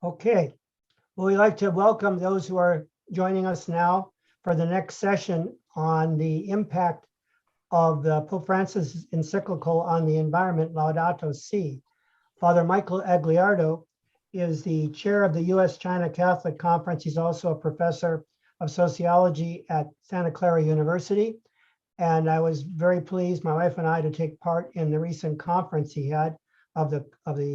Okay, well, we'd like to welcome those who are joining us now for the next session on the impact of the Pope Francis encyclical on the environment, Laudato Si. Father Michael Agliardo is the chair of the U.S.-China Catholic Conference. He's also a professor of sociology at Santa Clara University. And I was very pleased, my wife and I, to take part in the recent conference he had of the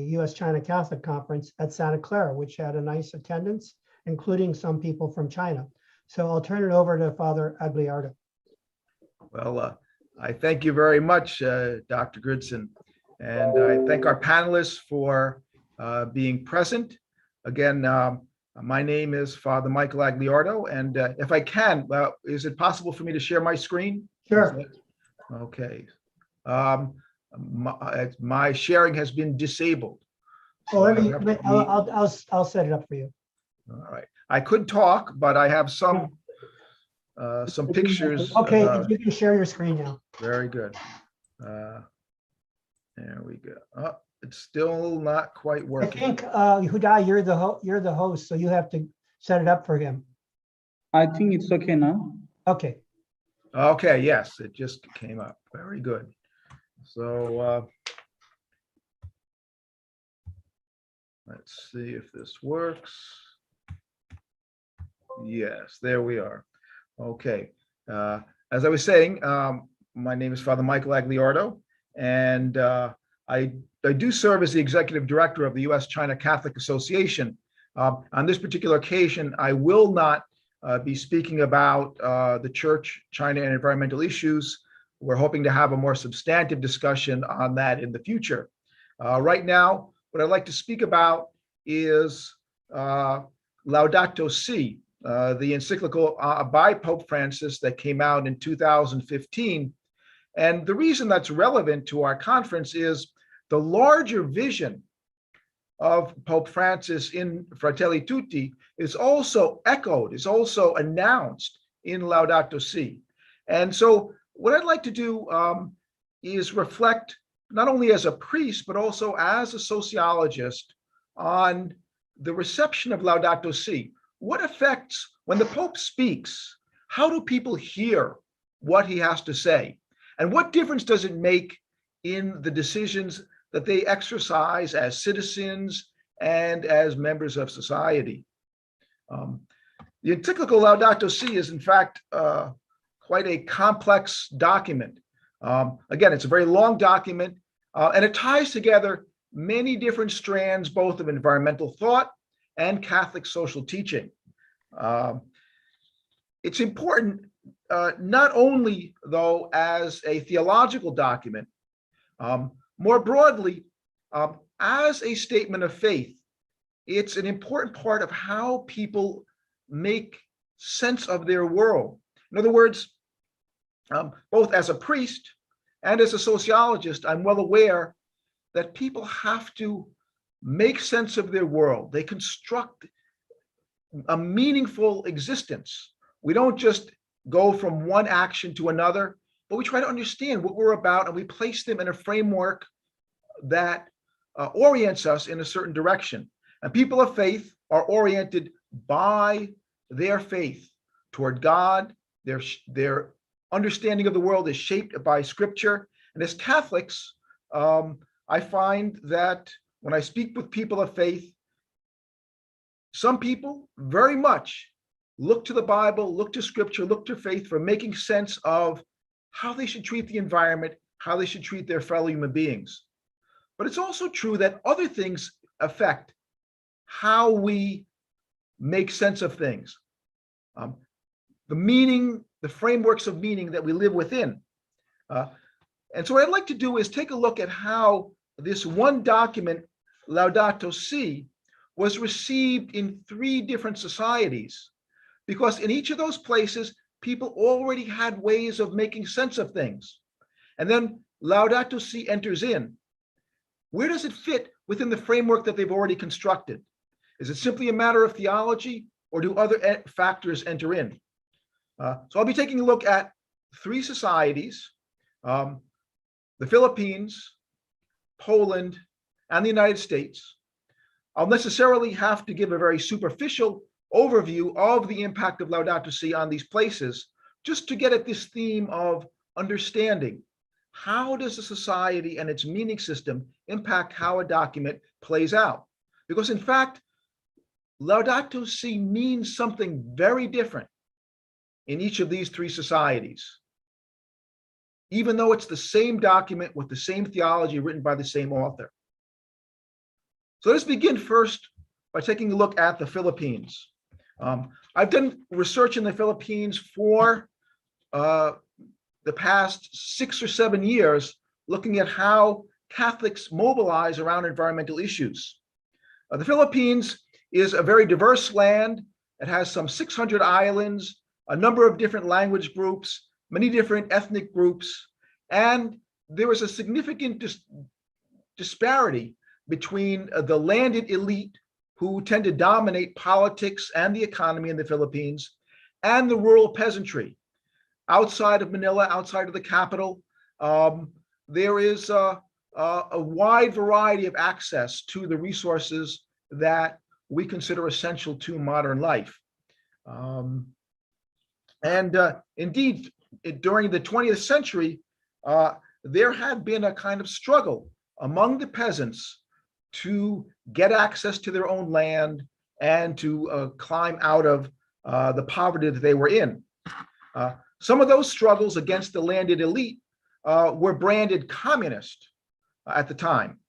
U.S.-China Catholic Conference at Santa Clara, which had a nice attendance, including some people from China. So I'll turn it over to Father Agliardo. Well, I thank you very much, Dr. Goodson, and I thank our panelists for being present. Again, my name is Father Michael Agliardo, and if I can, is it possible for me to share my screen? Sure. Okay. My sharing has been disabled. Well, I'll set it up for you. All right. I could talk, but I have some pictures. Okay, you can share your screen now. Very good. There we go. Oh, it's still not quite working. I think Huda, you're the host, so you have to set it up for him. I think it's okay now. Okay. Okay. Yes, it just came up. Very good. So let's see if this works. Yes, there we are. Okay. As I was saying, my name is Father Michael Agliardo, and I do serve as the executive director of the U.S.-China Catholic Association. On this particular occasion, I will not be speaking about the church, China, and environmental issues. We're hoping to have a more substantive discussion on that in the future. Right now, what I'd like to speak about is Laudato Si, the encyclical by Pope Francis that came out in 2015. And the reason that's relevant to our conference is the larger vision of Pope Francis in Fratelli Tutti is also echoed, is also announced in Laudato Si. And so what I'd like to do is reflect not only as a priest, but also as a sociologist on the reception of Laudato Si. What affects, when the Pope speaks, how do people hear what he has to say? And what difference does it make in the decisions that they exercise as citizens and as members of society? The encyclical Laudato Si is, in fact, quite a complex document. Again, it's a very long document, and it ties together many different strands, both of environmental thought and Catholic social teaching. It's important not only, though, as a theological document, more broadly, as a statement of faith. It's an important part of how people make sense of their world. In other words, both as a priest and as a sociologist, I'm well aware that people have to make sense of their world. They construct a meaningful existence. We don't just go from one action to another, but we try to understand what we're about, and we place them in a framework that orients us in a certain direction. And people of faith are oriented by their faith toward God. Their understanding of the world is shaped by Scripture. And as Catholics, I find that when I speak with people of faith, some people very much look to the Bible, look to Scripture, look to faith for making sense of how they should treat the environment, how they should treat their fellow human beings. But it's also true that other things affect how we make sense of things. The meaning, the frameworks of meaning that we live within. And so what I'd like to do is take a look at how this one document, Laudato Si, was received in 3 different societies, because in each of those places, people already had ways of making sense of things. And then Laudato Si enters in. Where does it fit within the framework that they've already constructed? Is it simply a matter of theology, or do other factors enter in? So I'll be taking a look at 3 societies, the Philippines, Poland, and the United States. I'll necessarily have to give a very superficial overview of the impact of Laudato Si on these places, just to get at this theme of understanding how does a society and its meaning system impact how a document plays out. Because in fact, Laudato Si means something very different in each of these three societies, even though it's the same document with the same theology written by the same author. So let's begin first by taking a look at the Philippines. I've done research in the Philippines for the past 6 or 7 years, looking at how Catholics mobilize around environmental issues. The Philippines is a very diverse land. It has some 600 islands, a number of different language groups, many different ethnic groups, and there is a significant disparity between the landed elite, who tend to dominate politics and the economy in the Philippines, and the rural peasantry. Outside of Manila, outside of the capital, there is a wide variety of access to the resources that we consider essential to modern life. Indeed, during the 20th century, there had been a kind of struggle among the peasants to get access to their own land and to climb out of the poverty that they were in. Some of those struggles against the landed elite were branded communist at the time.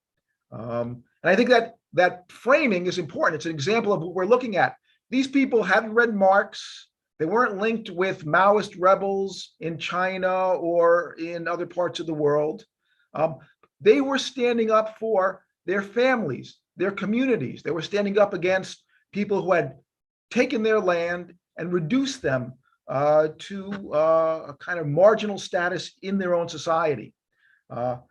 And I think that framing is important. It's an example of what we're looking at. These people hadn't read Marx. They weren't linked with Maoist rebels in China or in other parts of the world. They were standing up for their families, their communities. They were standing up against people who had taken their land and reduced them to a kind of marginal status in their own society. And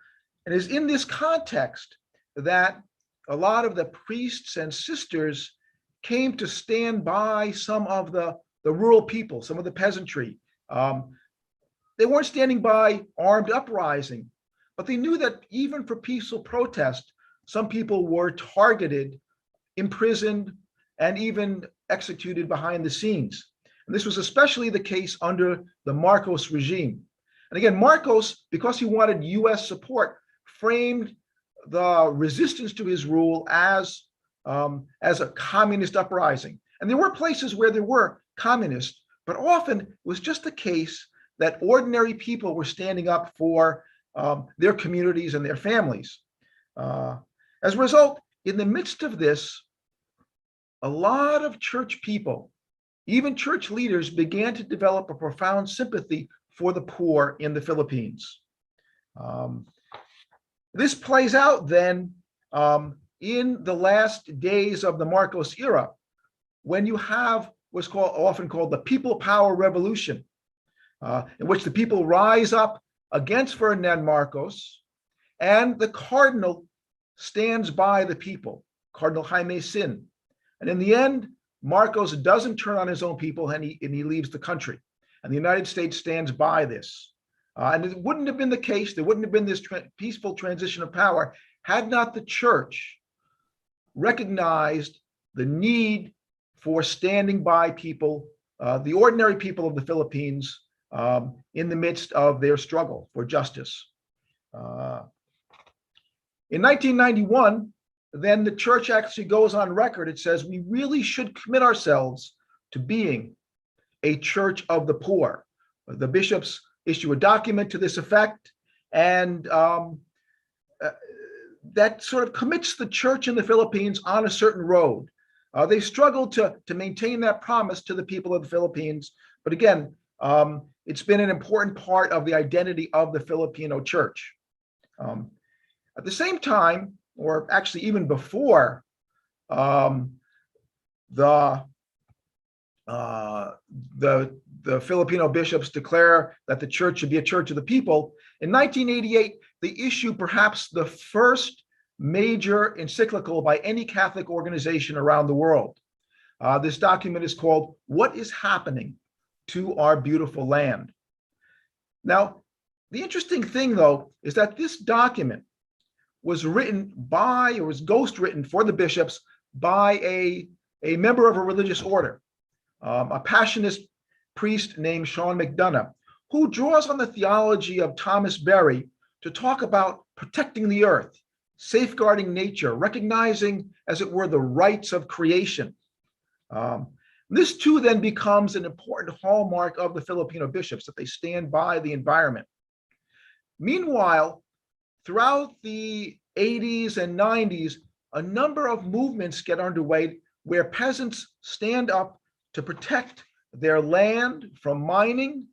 it's in this context that a lot of the priests and sisters came to stand by some of the rural people, some of the peasantry. They weren't standing by armed uprising, but they knew that even for peaceful protest, some people were targeted, imprisoned, and even executed behind the scenes. And this was especially the case under the Marcos regime. And again, Marcos, because he wanted US support, framed the resistance to his rule as a communist uprising. And there were places where there were communists, but often it was just the case that ordinary people were standing up for their communities and their families. As a result, in the midst of this, a lot of church people, even church leaders, began to develop a profound sympathy for the poor in the Philippines. This plays out then in the last days of the Marcos era, when you have what's often called the People Power Revolution, in which the people rise up against Ferdinand Marcos, and the cardinal stands by the people, Cardinal Jaime Sin. And in the end, Marcos doesn't turn on his own people, and he leaves the country. And the United States stands by this. And it wouldn't have been the case, there wouldn't have been this peaceful transition of power had not the church recognized the need for standing by people, the ordinary people of the Philippines, in the midst of their struggle for justice. In 1991, then the church actually goes on record. It says, we really should commit ourselves to being a church of the poor. The bishops issue a document to this effect, and that sort of commits the church in the Philippines on a certain road. They struggled to maintain that promise to the people of the Philippines, but again, it's been an important part of the identity of the Filipino church. At the same time, or actually even before the Filipino bishops declare that the church should be a church of the people, in 1988, they issue perhaps the first major encyclical by any Catholic organization around the world. This document is called What is Happening to Our Beautiful Land? Now, the interesting thing, though, is that this document was written by, or was ghostwritten for the bishops by a member of a religious order, a Passionist priest named Sean McDonough, who draws on the theology of Thomas Berry to talk about protecting the earth, safeguarding nature, recognizing, as it were, the rights of creation. This too then becomes an important hallmark of the Filipino bishops, that they stand by the environment. Meanwhile, throughout the 80s and 90s, a number of movements get underway where peasants stand up to protect their land from mining,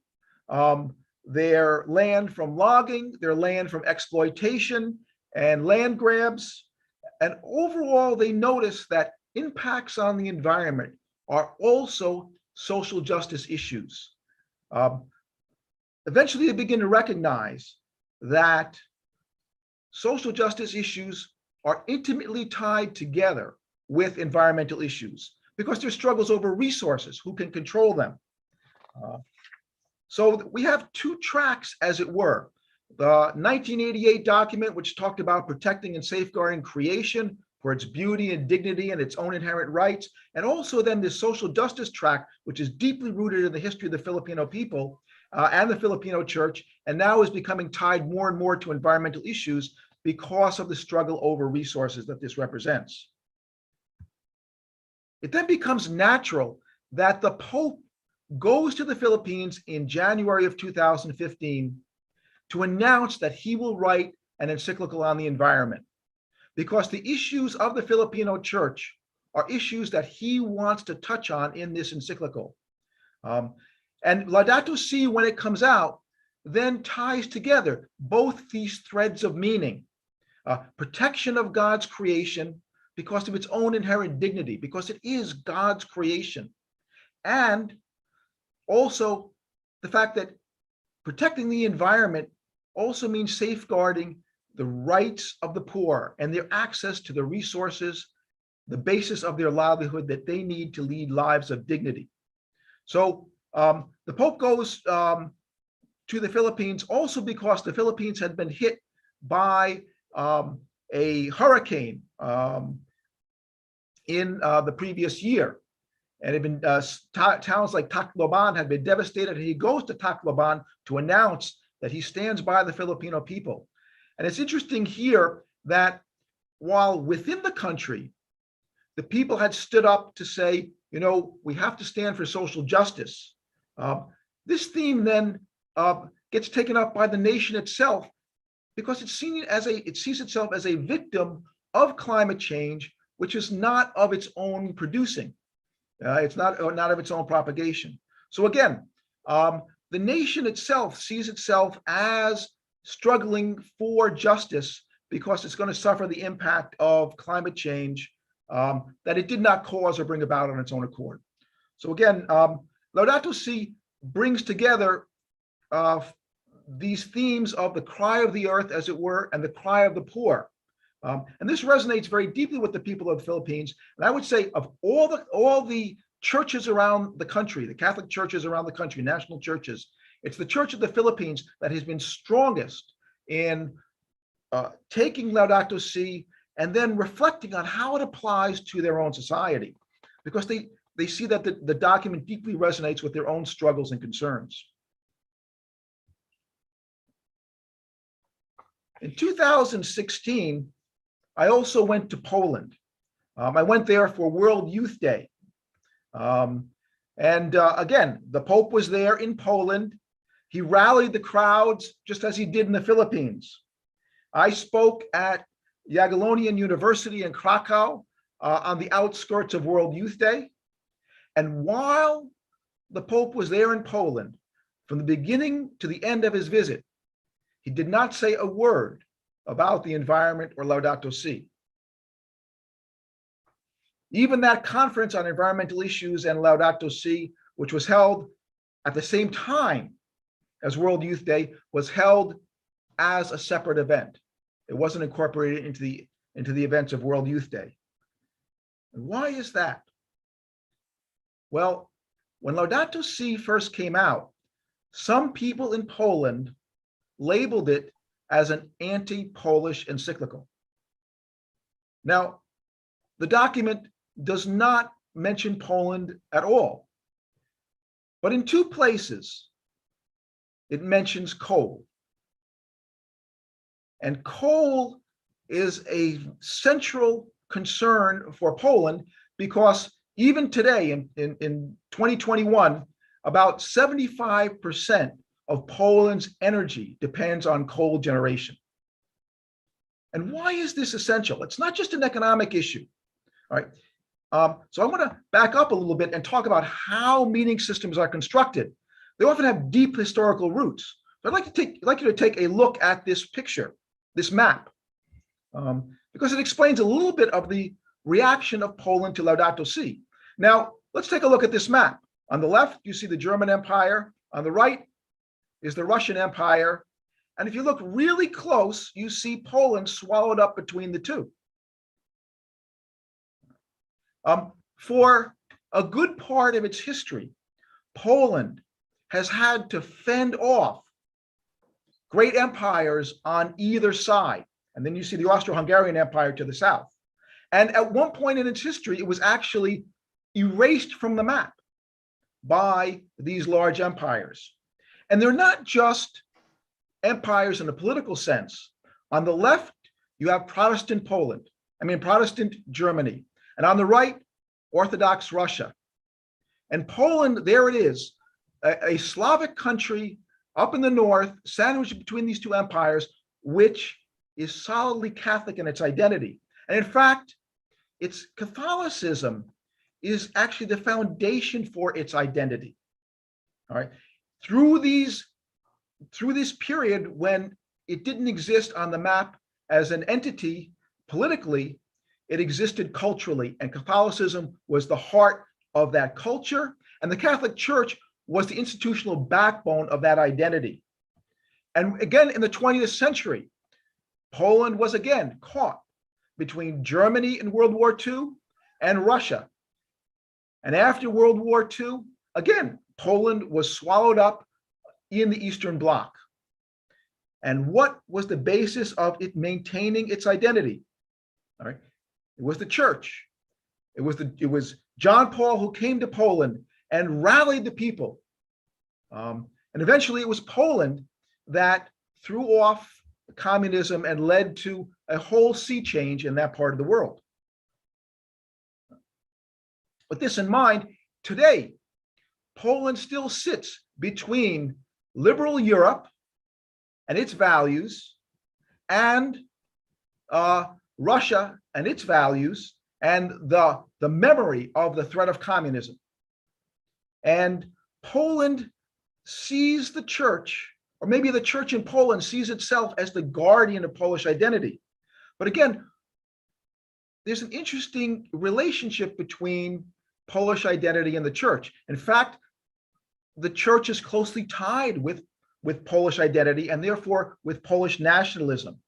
their land from logging, their land from exploitation and land grabs. And overall, they notice that impacts on the environment are also social justice issues. Eventually, they begin to recognize that social justice issues are intimately tied together with environmental issues because there's struggles over resources, who can control them. So we have two tracks, as it were. The 1988 document, which talked about protecting and safeguarding creation for its beauty and dignity and its own inherent rights, and also then this social justice track, which is deeply rooted in the history of the Filipino people and the Filipino church, and now is becoming tied more and more to environmental issues because of the struggle over resources that this represents. It then becomes natural that the Pope goes to the Philippines in January of 2015 to announce that he will write an encyclical on the environment, because the issues of the Filipino church are issues that he wants to touch on in this encyclical. And Laudato Si, when it comes out, then ties together both these threads of meaning. Protection of God's creation because of its own inherent dignity, because it is God's creation. And also the fact that protecting the environment also means safeguarding the rights of the poor and their access to the resources, the basis of their livelihood that they need to lead lives of dignity. So the Pope goes to the Philippines also because the Philippines had been hit by a hurricane in the previous year. And it had been towns like Tacloban had been devastated. And he goes to Tacloban to announce that he stands by the Filipino people. And it's interesting here that while within the country, the people had stood up to say, you know, we have to stand for social justice. This theme then gets taken up by the nation itself because it's seen as it sees itself as a victim of climate change, which is not of its own producing. It's not of its own propagation. So again, the nation itself sees itself as struggling for justice because it's going to suffer the impact of climate change that it did not cause or bring about on its own accord. So again, Laudato Si brings together these themes of the cry of the earth, as it were, and the cry of the poor. And this resonates very deeply with the people of the Philippines. And I would say of all the churches around the country, the Catholic churches around the country, national churches, it's the Church of the Philippines that has been strongest in taking Laudato Si and then reflecting on how it applies to their own society, because they see that the document deeply resonates with their own struggles and concerns. In 2016, I also went to Poland. I went there for World Youth Day. Again, the Pope was there in Poland. He rallied the crowds just as he did in the Philippines. I spoke at Jagiellonian University in Krakow on the outskirts of World Youth Day. And while the Pope was there in Poland, from the beginning to the end of his visit, he did not say a word about the environment or Laudato Si. Even that conference on environmental issues and Laudato Si, which was held at the same time as World Youth Day, was held as a separate event. It wasn't incorporated into the events of World Youth Day. And why is that? Well, when Laudato Si first came out, some people in Poland labeled it as an anti-Polish encyclical. Now, the document does not mention Poland at all. But in two places, it mentions coal. And coal is a central concern for Poland because even today in 2021, about 75% of Poland's energy depends on coal generation. And why is this essential? It's not just an economic issue. All right. So I want to back up a little bit and talk about how meaning systems are constructed. They often have deep historical roots. So I'd like you to take a look at this picture, this map, because it explains a little bit of the reaction of Poland to Laudato Si. Now, let's take a look at this map. On the left, you see the German Empire. On the right is the Russian Empire. And if you look really close, you see Poland swallowed up between the two. For a good part of its history, Poland has had to fend off great empires on either side. And then you see the Austro-Hungarian Empire to the south. And at one point in its history, it was actually erased from the map by these large empires. And they're not just empires in a political sense. On the left, you have Protestant Germany. And on the right, Orthodox Russia. And Poland, there it is, a Slavic country up in the north, sandwiched between these two empires, which is solidly Catholic in its identity. And in fact, its Catholicism is actually the foundation for its identity. All right. Through this period when it didn't exist on the map as an entity politically, it existed culturally, and Catholicism was the heart of that culture, and the Catholic Church was the institutional backbone of that identity. And again, in the 20th century, Poland was again caught between Germany in World War II and Russia. And after World War II, again, Poland was swallowed up in the Eastern Bloc. And what was the basis of it maintaining its identity? All right. It was the church. It was John Paul who came to Poland and rallied the people. And eventually it was Poland that threw off communism and led to a whole sea change in that part of the world. With this in mind, today, Poland still sits between liberal Europe and its values and Russia and its values and the memory of the threat of communism. And Poland sees the church, or maybe the church in Poland sees itself as the guardian of Polish identity. But again, there's an interesting relationship between Polish identity and the church. In fact, the church is closely tied with Polish identity and therefore with Polish nationalism.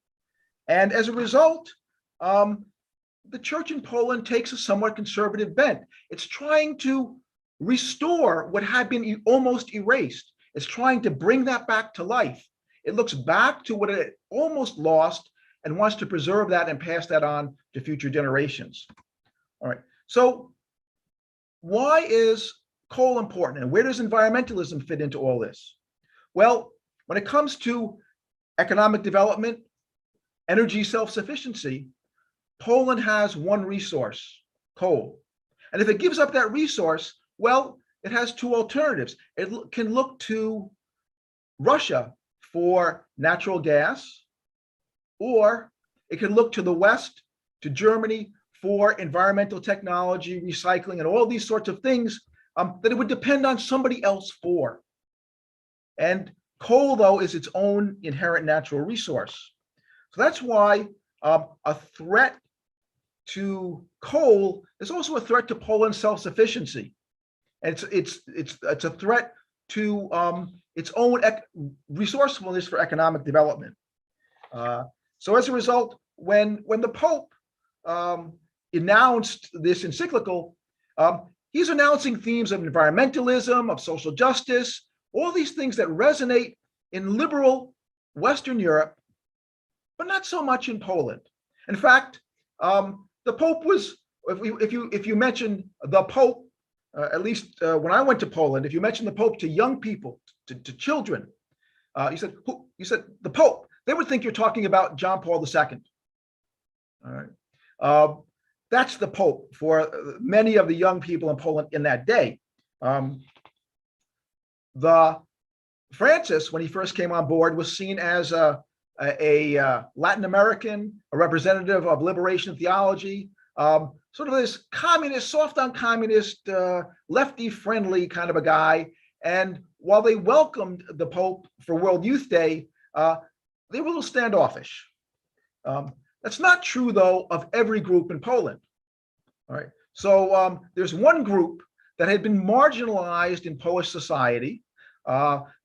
And as a result, the church in Poland takes a somewhat conservative bent. It's trying to restore what had been almost erased. It's trying to bring that back to life. It looks back to what it almost lost and wants to preserve that and pass that on to future generations. All right. So why is coal important, and where does environmentalism fit into all this? Well, when it comes to economic development, energy self-sufficiency, Poland has one resource, coal. And if it gives up that resource, well, it has two alternatives. It can look to Russia for natural gas, or it can look to the West, to Germany, for environmental technology, recycling, and all these sorts of things that it would depend on somebody else for. And coal, though, is its own inherent natural resource. So that's why a threat to coal is also a threat to Poland's self-sufficiency. And it's a threat to its own resourcefulness for economic development. So as a result, when the Pope announced this encyclical, he's announcing themes of environmentalism, of social justice, all these things that resonate in liberal Western Europe, but not so much in Poland. In fact, the Pope was if you mention the Pope, at least when I went to Poland, if you mention the Pope to young people, to children, you said who? You said the Pope. They would think you're talking about John Paul II. All right, that's the Pope for many of the young people in Poland in that day. The Francis, when he first came on board, was seen as a Latin American, a representative of liberation theology, sort of this communist, soft on communist, lefty friendly kind of a guy. And while they welcomed the Pope for World Youth Day, they were a little standoffish. That's not true, though, of every group in Poland. All right. So there's one group that had been marginalized in Polish society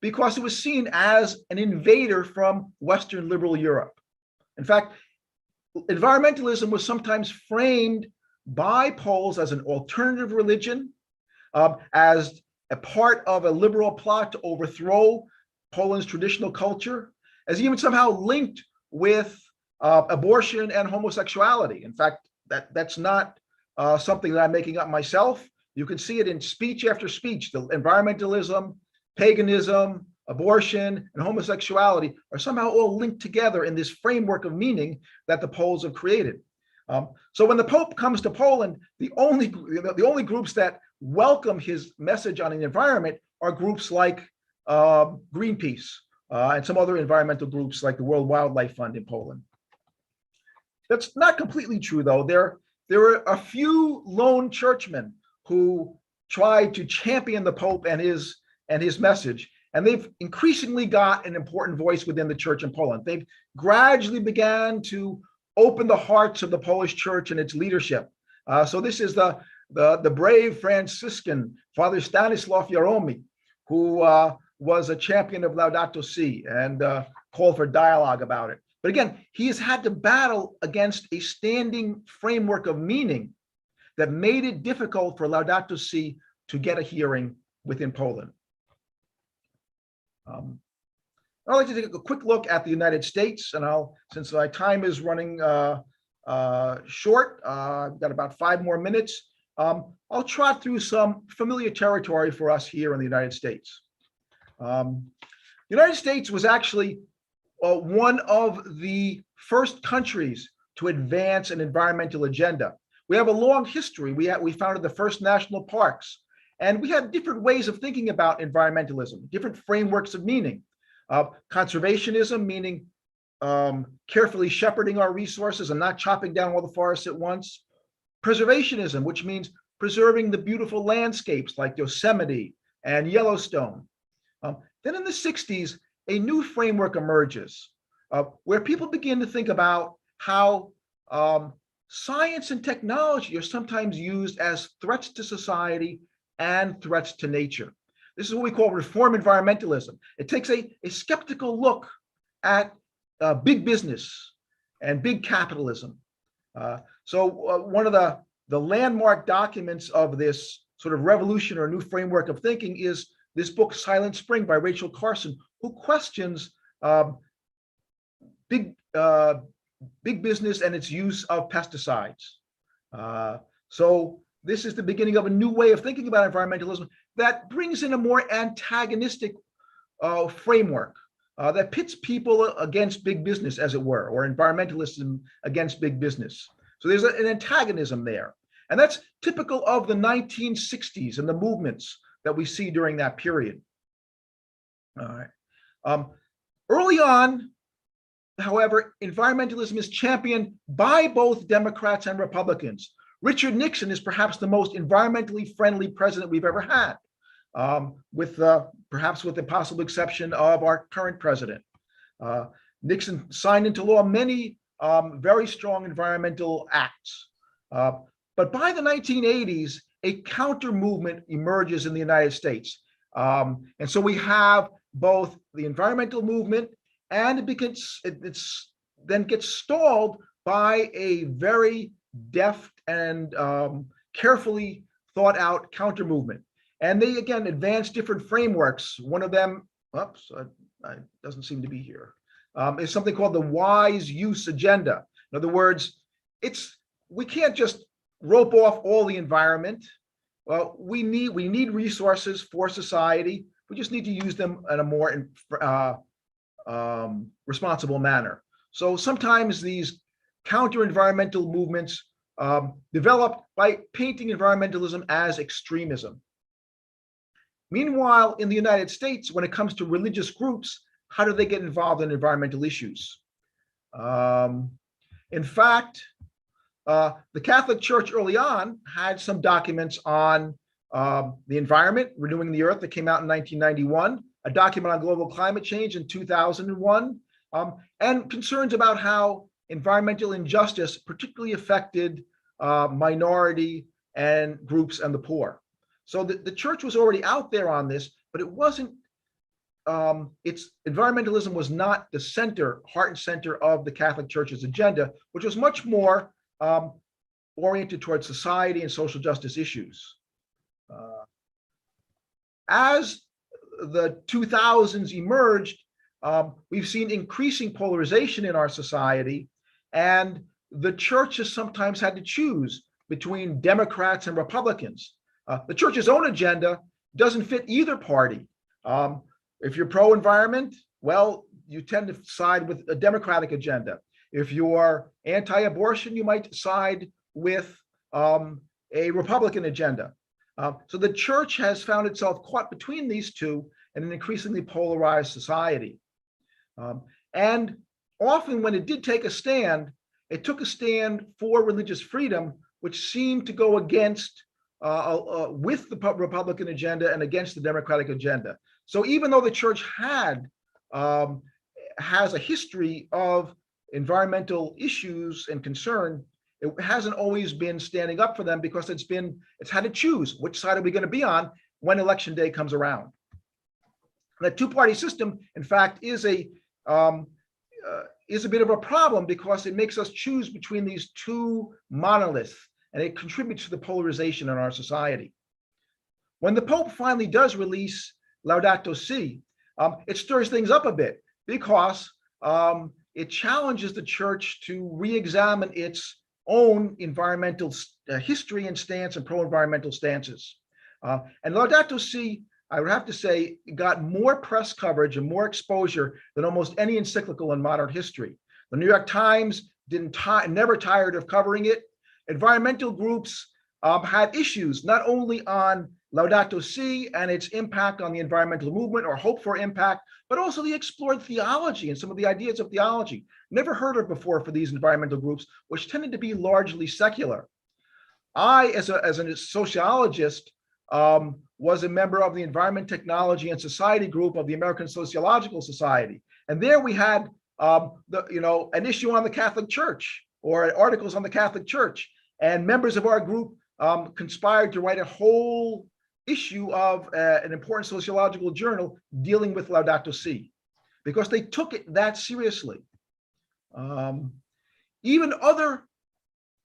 because it was seen as an invader from Western liberal Europe. In fact, environmentalism was sometimes framed by Poles as an alternative religion, as a part of a liberal plot to overthrow Poland's traditional culture, as even somehow linked with abortion and homosexuality. In fact, that's not something that I'm making up myself. You can see it in speech after speech. The environmentalism, paganism, abortion, and homosexuality are somehow all linked together in this framework of meaning that the Poles have created. So when the Pope comes to Poland, the only groups that welcome his message on the environment are groups like Greenpeace and some other environmental groups like the World Wildlife Fund in Poland. That's not completely true, though. There were a few lone churchmen who tried to champion the Pope and his message, and they've increasingly got an important voice within the church in Poland. They've gradually began to open the hearts of the Polish church and its leadership. So this is the brave Franciscan Father Stanislaw Jaromi, who was a champion of Laudato Si and called for dialogue about it. But again, he has had to battle against a standing framework of meaning that made it difficult for Laudato Si to get a hearing within Poland. I'd like to take a quick look at the United States, and since my time is running short, I've got about 5 more minutes. I'll trot through some familiar territory for us here in the United States. The United States was actually one of the first countries to advance an environmental agenda. We have a long history. We founded the first national parks, and we had different ways of thinking about environmentalism, different frameworks of meaning. Conservationism, meaning carefully shepherding our resources and not chopping down all the forests at once. Preservationism, which means preserving the beautiful landscapes like Yosemite and Yellowstone. Then in the 60s, a new framework emerges where people begin to think about how science and technology are sometimes used as threats to society and threats to nature. This is what we call reform environmentalism. It takes a skeptical look at big business and big capitalism. So one of the landmark documents of this sort of revolution or new framework of thinking is this book, Silent Spring by Rachel Carson, who questions big business and its use of pesticides. So this is the beginning of a new way of thinking about environmentalism that brings in a more antagonistic framework that pits people against big business, as it were, or environmentalism against big business. So there's an antagonism there. And that's typical of the 1960s and the movements that we see during that period. All right. Early on, however, environmentalism is championed by both Democrats and Republicans. Richard Nixon is perhaps the most environmentally friendly president we've ever had, perhaps with the possible exception of our current president. Nixon signed into law many very strong environmental acts. But by the 1980s, a counter movement emerges in the United States. And so we have both the environmental movement, and it then gets stalled by a very deft and carefully thought out counter movement. And they, again, advance different frameworks. One of them, doesn't seem to be here, is something called the wise use agenda. In other words, we can't just rope off all the environment. Well, we need resources for society. We just need to use them in a more responsible manner. So sometimes these counter-environmental movements developed by painting environmentalism as extremism. Meanwhile, in the United States, when it comes to religious groups, how do they get involved in environmental issues? In fact, the Catholic Church early on had some documents on the environment, Renewing the Earth, that came out in 1991, a document on global climate change in 2001, and concerns about how environmental injustice particularly affected minority and groups and the poor. So the church was already out there on this, but it wasn't, environmentalism was not the center, heart and center of the Catholic Church's agenda, which was much more oriented towards society and social justice issues. As the 2000s emerged, we've seen increasing polarization in our society, and the church has sometimes had to choose between Democrats and Republicans. The church's own agenda doesn't fit either party. If you're pro-environment, well, you tend to side with a Democratic agenda. If you're anti-abortion, you might side with a Republican agenda. So the church has found itself caught between these two in an increasingly polarized society. And often when it did take a stand, it took a stand for religious freedom, which seemed to go against with the Republican agenda and against the Democratic agenda. So even though the church has a history of environmental issues and concern, it hasn't always been standing up for them because it's had to choose which side are we going to be on when election day comes around. The two-party system, in fact, is a bit of a problem because it makes us choose between these two monoliths, and it contributes to the polarization in our society. When the Pope finally does release Laudato Si, it stirs things up a bit because it challenges the church to re-examine its own environmental history and stance and pro-environmental stances. And Laudato Si, I would have to say, got more press coverage and more exposure than almost any encyclical in modern history. The New York Times never tired of covering it. Environmental groups had issues not only on Laudato Si and its impact on the environmental movement or hope for impact, but also they explored theology and some of the ideas of theology. Never heard of before for these environmental groups, which tended to be largely secular. I, as a sociologist, was a member of the Environment, Technology, and Society group of the American Sociological Society. And there we had an issue on the Catholic Church or articles on the Catholic Church. And members of our group conspired to write a whole issue of an important sociological journal dealing with Laudato Si, because they took it that seriously. Even other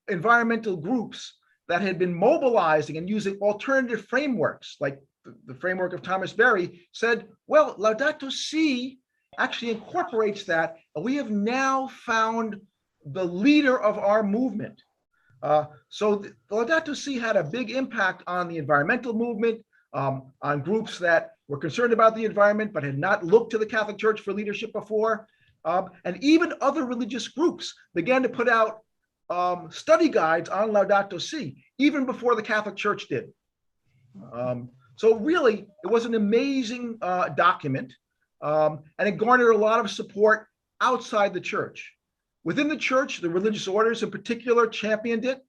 environmental groups that had been mobilizing and using alternative frameworks, like the framework of Thomas Berry, said, well, Laudato Si actually incorporates that, and we have now found the leader of our movement. So Laudato Si had a big impact on the environmental movement, on groups that were concerned about the environment but had not looked to the Catholic Church for leadership before. And even other religious groups began to put out study guides on Laudato Si, even before the Catholic Church did. So really, it was an amazing document, and it garnered a lot of support outside the church. Within the church, the religious orders in particular championed it,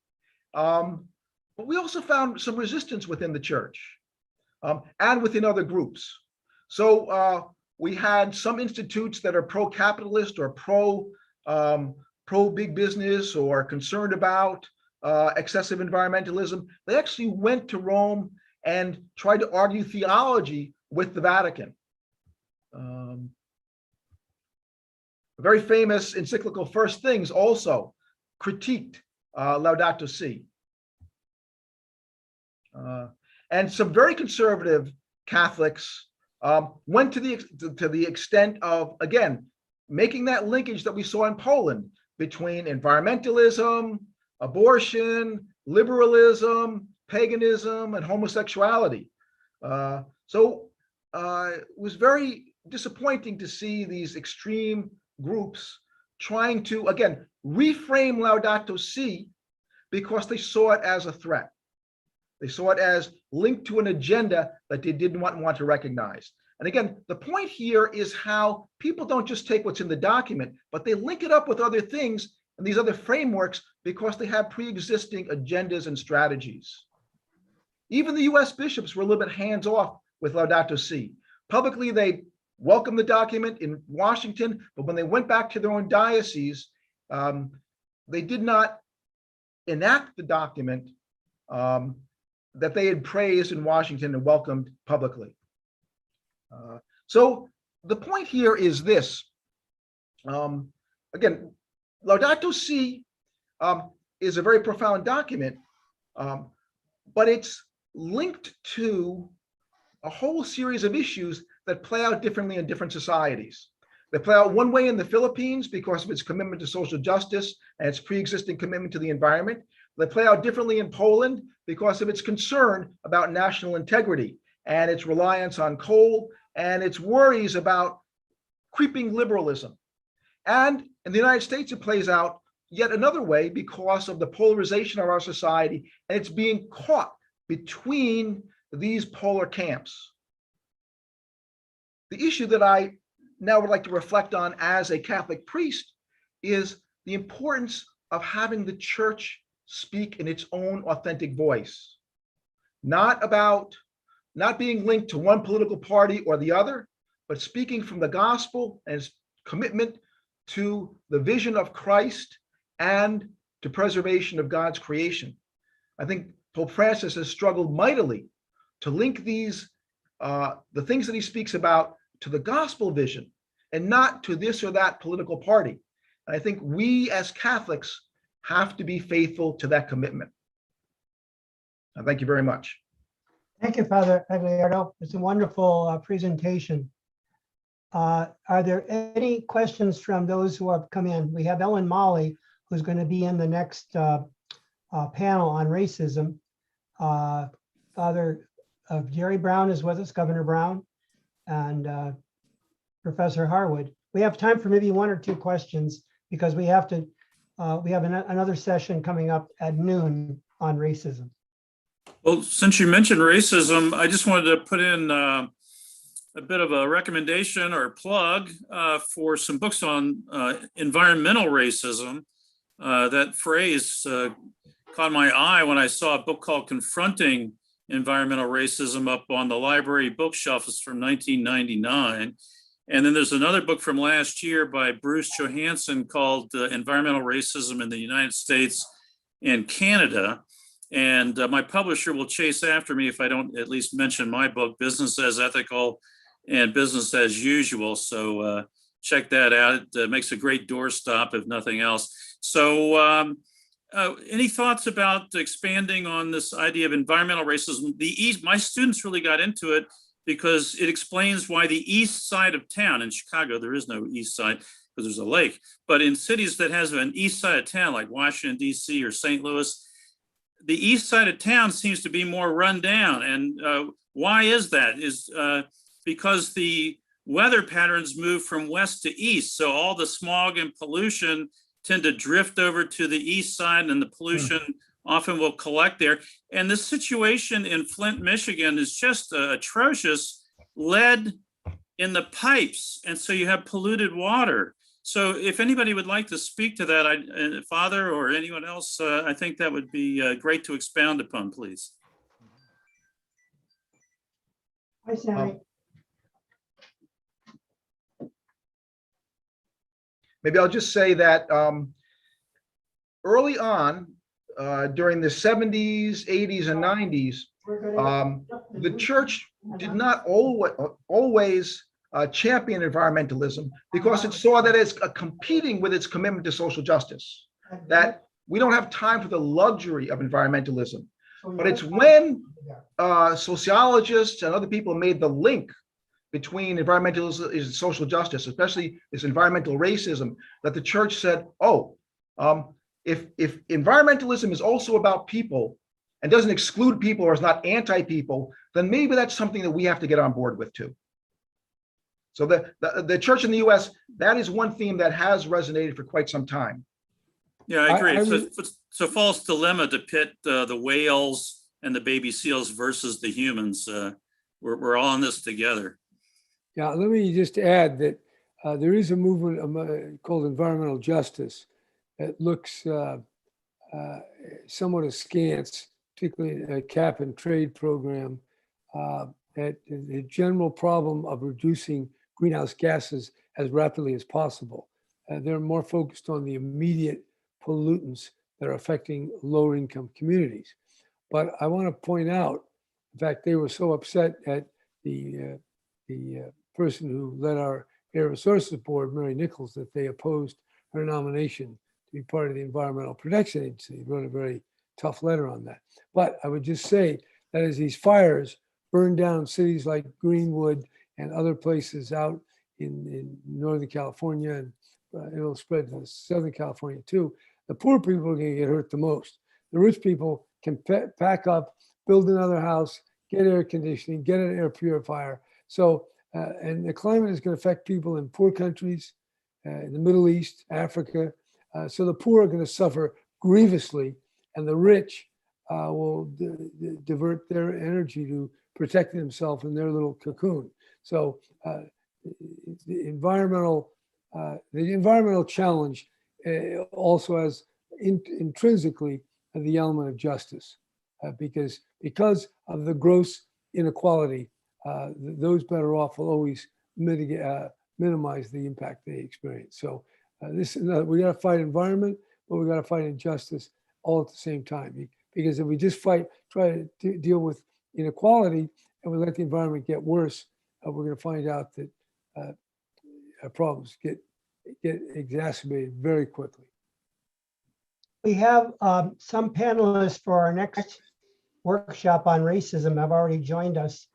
but we also found some resistance within the church and within other groups. So we had some institutes that are pro-capitalist or pro-big business or concerned about excessive environmentalism. They actually went to Rome and tried to argue theology with the Vatican. A very famous encyclical First Things also critiqued Laudato Si. And some very conservative Catholics went to the extent of, again, making that linkage that we saw in Poland between environmentalism, abortion, liberalism, paganism, and homosexuality. It was very disappointing to see these extreme groups trying to, again, reframe Laudato Si because they saw it as a threat. They saw it as linked to an agenda that they didn't want to recognize. And again, the point here is how people don't just take what's in the document, but they link it up with other things and these other frameworks because they have pre-existing agendas and strategies. Even the US bishops were a little bit hands-off with Laudato Si. Publicly, they welcomed the document in Washington, but when they went back to their own diocese, they did not enact the document that they had praised in Washington and welcomed publicly. So the point here is this. Again, Laudato Si is a very profound document, but it's linked to a whole series of issues that play out differently in different societies. They play out one way in the Philippines because of its commitment to social justice and its pre-existing commitment to the environment. They play out differently in Poland because of its concern about national integrity and its reliance on coal and its worries about creeping liberalism. And in the United States, it plays out yet another way because of the polarization of our society, and it's being caught between these polar camps. The issue that I now would like to reflect on as a Catholic priest is the importance of having the church speak in its own authentic voice, not being linked to one political party or the other, but speaking from the gospel and its commitment to the vision of Christ and to preservation of God's creation. I think Pope Francis has struggled mightily to link these, the things that he speaks about, to the gospel vision and not to this or that political party. And I think we as Catholics have to be faithful to that commitment. Thank you very much. Thank you, Father Agliardo. It's a wonderful presentation. Are there any questions from those who have come in? We have Ellen Molly, who's going to be in the next panel on racism. Father Jerry Brown is with us, Governor Brown, and Professor Harwood. We have time for maybe one or two questions because we have to. We have another session coming up at noon on racism. Well, since you mentioned racism, I just wanted to put in a bit of a recommendation or plug for some books on environmental racism. That phrase caught my eye when I saw a book called Confronting Environmental Racism up on the library bookshelf. It's from 1999. And then there's another book from last year by Bruce Johansson called Environmental Racism in the United States and Canada. And my publisher will chase after me if I don't at least mention my book, Business as Ethical and Business as Usual. So check that out. It makes a great doorstop, if nothing else. So any thoughts about expanding on this idea of environmental racism? My students really got into it because it explains why the east side of town, in Chicago, there is no east side because there's a lake, but in cities that has an east side of town like Washington, DC or St. Louis, the east side of town seems to be more run down. And why is that? Is because the weather patterns move from west to east. So all the smog and pollution tend to drift over to the east side, and the pollution often will collect there. And this situation in Flint, Michigan is just atrocious. Lead in the pipes. And so you have polluted water. So if anybody would like to speak to that, Father or anyone else, I think that would be great to expound upon, please. Hi, Sammy. Maybe I'll just say that early on, during the 70s, 80s, and 90s, the church did not always champion environmentalism because it saw that it's competing with its commitment to social justice, that we don't have time for the luxury of environmentalism. But it's when sociologists and other people made the link between environmentalism and social justice, especially this environmental racism, that the church said, oh, if environmentalism is also about people and doesn't exclude people or is not anti-people, then maybe that's something that we have to get on board with too. So the church in the US, that is one theme that has resonated for quite some time. Yeah, I agree. I It's a false dilemma to pit the whales and the baby seals versus the humans. We're all in this together. Yeah, let me just add that there is a movement called environmental justice that looks somewhat askance, particularly a cap and trade program, at the general problem of reducing greenhouse gases as rapidly as possible. They're more focused on the immediate pollutants that are affecting lower income communities. But I want to point out, in fact, they were so upset at the person who led our Air Resources Board, Mary Nichols, that they opposed her nomination to be part of the Environmental Protection Agency. They wrote a very tough letter on that. But I would just say that as these fires burn down cities like Greenwood and other places out in Northern California, and it'll spread to Southern California too, the poor people are going to get hurt the most. The rich people can pack up, build another house, get air conditioning, get an air purifier. So, and the climate is going to affect people in poor countries, in the Middle East, Africa. So the poor are going to suffer grievously, and the rich will divert their energy to protect themselves in their little cocoon. So the environmental challenge also has intrinsically the element of justice, because of the gross inequality, those better off will always minimize the impact they experience. So we got to fight environment, but we got to fight injustice all at the same time. Because if we just try to deal with inequality and we let the environment get worse, we're going to find out that our problems get exacerbated very quickly. We have some panelists for our next workshop on racism have already joined us.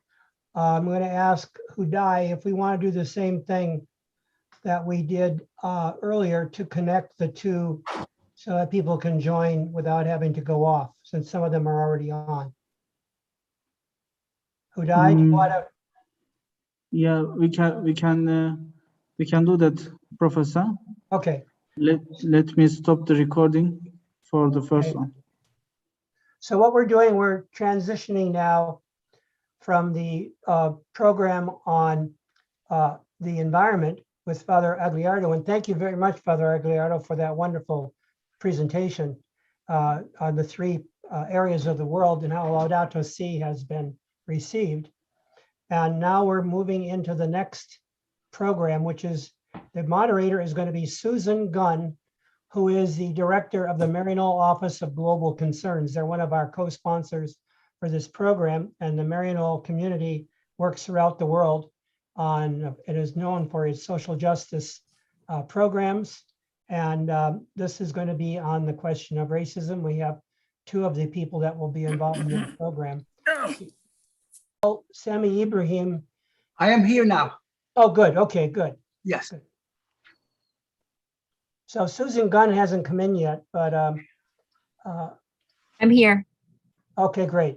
I'm going to ask Hudai if we want to do the same thing that we did earlier to connect the two so that people can join without having to go off, since some of them are already on. Hudai, do you want to? Yeah, we can do that, Professor. Okay. Let me stop the recording for the first Okay. one. So what we're doing, we're transitioning now from the program on the environment with Father Agliardo. And thank you very much, Father Agliardo, for that wonderful presentation on the three areas of the world and how Laudato Si has been received. And now we're moving into the next program, which is the moderator is going to be Susan Gunn, who is the director of the Maryknoll Office of Global Concerns. They're one of our co-sponsors for this program, and the Maryknoll community works throughout the world on, it is known for its social justice programs. And this is going to be on the question of racism. We have two of the people that will be involved in the program. Sami Ibrahim. I am here now. Oh, good. Okay, good. Yes. Good. So Susan Gunn hasn't come in yet, but I'm here. okay, great.